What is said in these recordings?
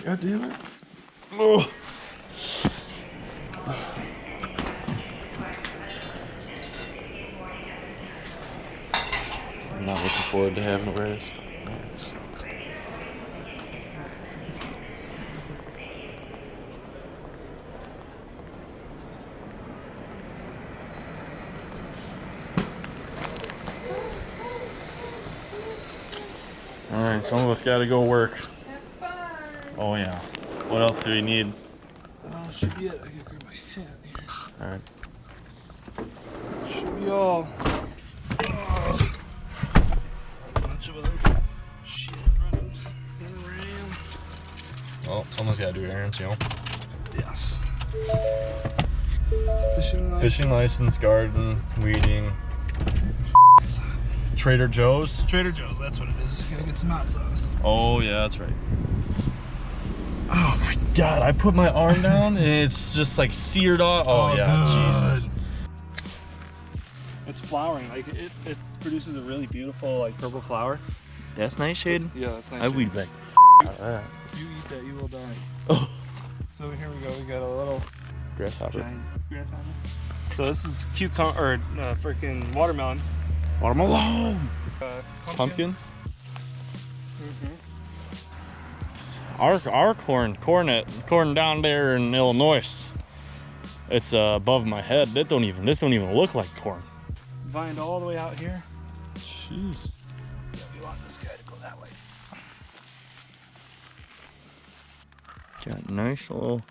God damn it. Oh. I'm not looking forward to having to wear this fucking mask. Alright, some of us gotta go work. Have fun. Oh yeah. What else do we need? Oh, should be it. I gotta grab my hat here. Alright. Should be all. Bunch of other shit running around. Well, someone's gotta do errands, you know? Yes. Fishing license. Fishing license, garden, weeding. Trader Joe's? Trader Joe's, that's what it is. Gotta get some hot sauce. Oh yeah, that's right. Oh my god, I put my arm down and it's just like seared off. Oh yeah, good. Jesus. It's flowering, like it produces a really beautiful like purple flower. That's nightshade? Yeah, that's nice. I weed back out of that. If you eat that, you will die. Oh. So here we go. We got a little Grasshopper. giant grasshopper. So this is cucumber or freaking watermelon. Watermelon. Pumpkin. Our corn down there in Illinois. It's above my head. This don't even look like corn. Vined all the way out here. Jeez. Yeah, we want this guy to go that way. Got nice little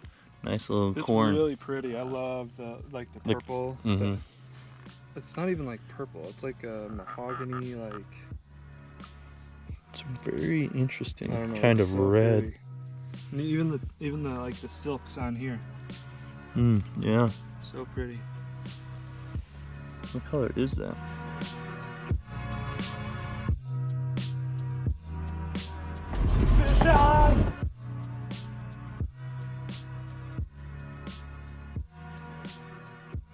It's corn. really pretty. I love the purple. Mm-hmm. It's not even like purple. It's like a mahogany, like It's very interesting, I don't know, kind it's of so red. pretty. And even the like the silks on here. Yeah. So pretty. What color is that? Fish on!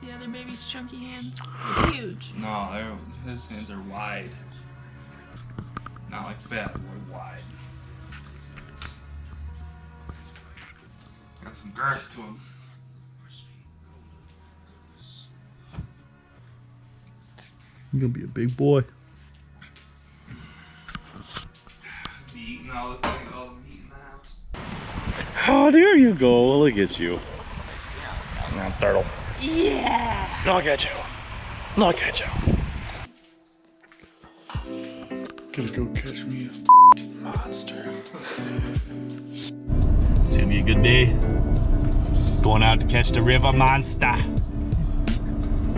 The other baby's chunky hands. They're huge. No, his hands are wide. Not like fat, but wide. Got some girth to him. You're gonna be a big boy. Be eating all the meat in the house. Oh, there you go. Look at you. Now, turtle. Yeah. Look at you. Look at you. Gonna go catch me a monster. It's gonna be a good day. Going out to catch the river monster.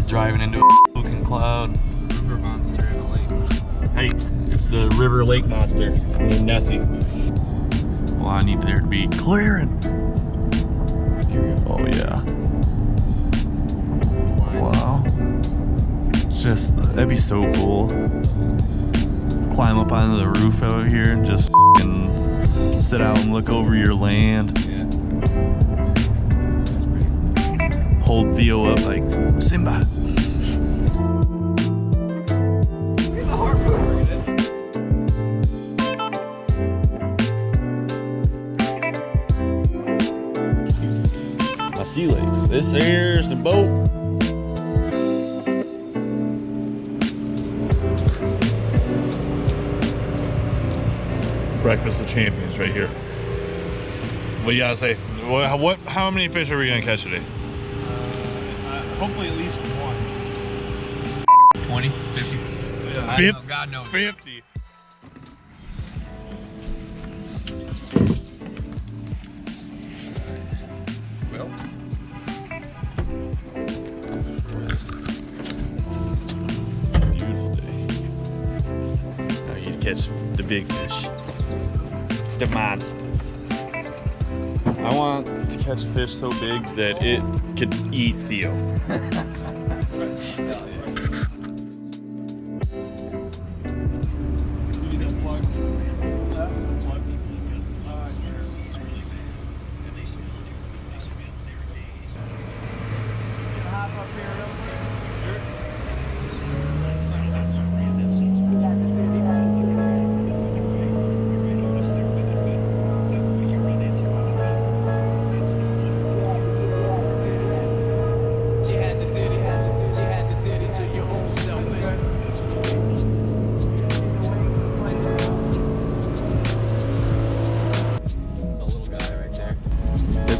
Driving into a fucking cloud. River monster in a lake. Hey, it's the river lake monster named Nessie. Well, I need there to be clearing. Here we go. Oh yeah. Wow. It's just, that'd be so cool. Climb up onto the roof over here and just f***ing sit out and look over your land. Yeah. That's pretty. Hold Theo up like, Simba. My sea legs. This here's the boat. Breakfast of champions right here. What do you gotta say? How many fish are we gonna catch today? Hopefully at least one. 20, 50. Yeah. I don't know, God knows. 50. Well, Beautiful day. Now you catch the big fish. The monsters. I want to catch a fish so big that it could eat Theo.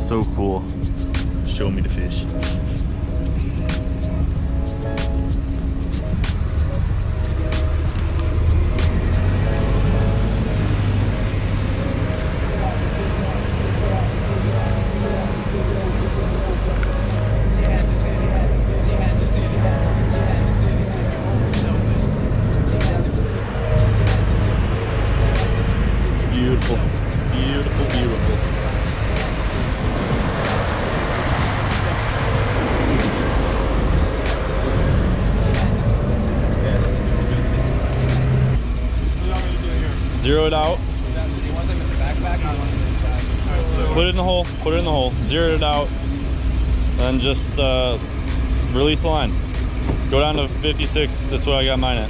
So cool. Show me the fish. Beautiful, beautiful, beautiful. Zero it out. Put it in the hole. Put it in the hole. Zero it out. Then just release the line. Go down to 56. That's what I got mine at.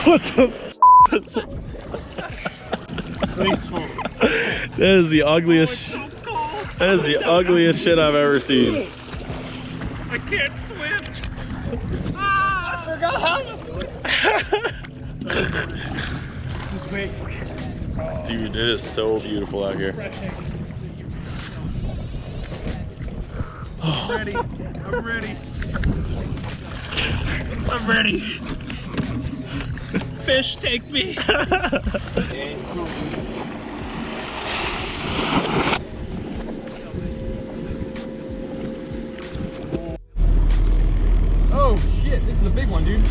What the That is the ugliest. That is the ugliest shit I've ever seen. I can't swim. I forgot how to swim. Just wait. Dude, it is so beautiful out here. I'm ready. I'm ready. I'm ready. Fish, take me. Oh shit, this is a big one, dude.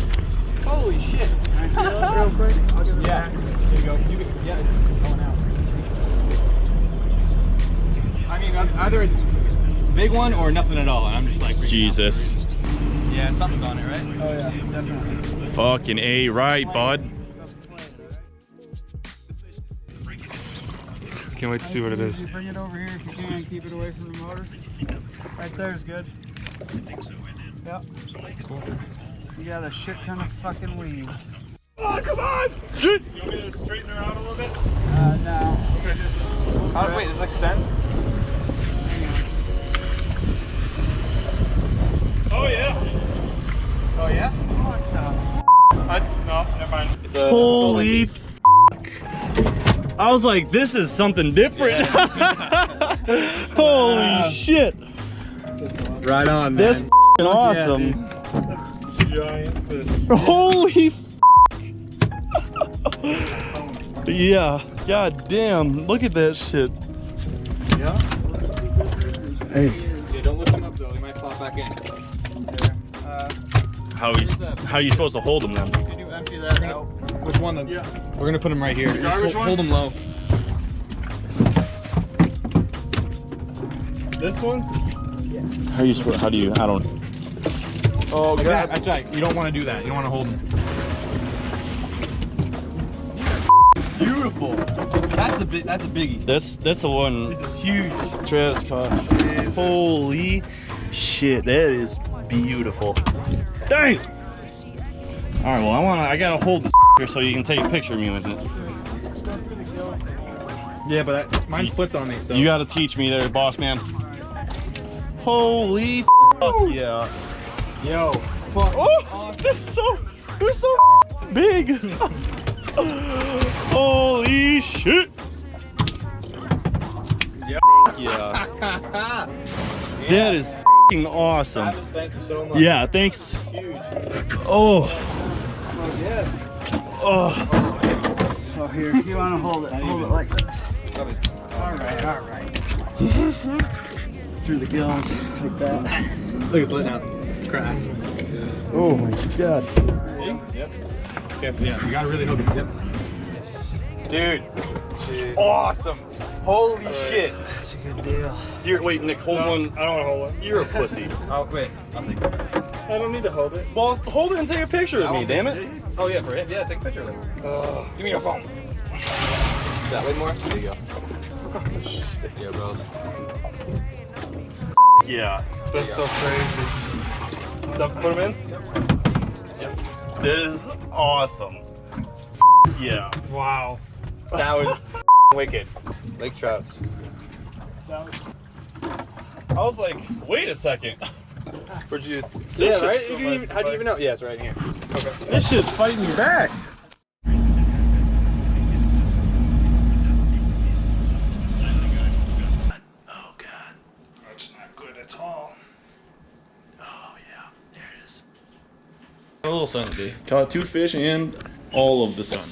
Holy shit. Real quick. I'll give it Yeah, back. there you go. Yeah, it's going out. I mean, either it's a big one or nothing at all, and I'm just like freaking Jesus. out. Yeah, something's on it, right? Oh yeah, definitely. Fucking A right, bud. Can't wait to see what it is. Bring it over here if you can. Keep it away from the motor. Right there is good. Yep. Cool. You got a shit ton of fucking leaves. Oh, come on! Shit! You want me to straighten her out a little bit? No. Okay, just... Wait, does it extend? Oh yeah. Oh yeah? No, never mind. It's a Holy f***. I was like, this is something different. Holy shit. Right on, man. That's f***ing awesome. Giant fish. Holy f***. Yeah, god damn. Look at that shit. Yeah? Hey. Yeah, don't lift him up though, he might flop back in. How are you supposed to hold them then? Can you empty that out? Which one? Yeah. We're gonna put him right here. Just Garbage one? hold him low. This one? How do you, I don't. Oh Like that, that's right. You don't want to do that. You don't want to hold him. Beautiful. That's a biggie. That's the one This is huge. Travis caught. Holy shit, that is beautiful. Dang! Alright, well I gotta hold this here so you can take a picture of me with it. Yeah, but mine's flipped on me, so. You gotta teach me there, boss man. Holy fuck yeah. Yo. Fuck. Oh, they're so big. Holy shit. Yeah. That is fucking awesome. Travis, thank you so much. Yeah, thanks. Huge. Oh. Yeah. Oh. Oh, here, you want to hold it like this. All right. Through the gills, like that. Look at foot now. Crack. Oh my god. Yep. Careful, yeah. You gotta really hook it. Yep. Dude. Jeez. Awesome. Holy shit. That's a good deal. Here, wait, Nick, hold No, one. I don't want to hold it. You're a pussy. Oh, wait. I'll take it. I don't need to hold it. Well, hold it and take a picture of me, damn it. Oh, yeah, for it? Yeah, take a picture of it. Give me your phone. That way more? There you go. Yeah, bros. Yeah. That's so crazy. Put them in? That is awesome. Yeah. Wow. That was wicked. Lake trouts. That was... I was like, wait a second. Where'd you? Yeah, right? How do you even know? Yeah, it's right here. Okay. This shit's fighting me back. Oh god. That's not good at all. Oh yeah, there it is. A little sun today. Caught 2 fish and all of the sun.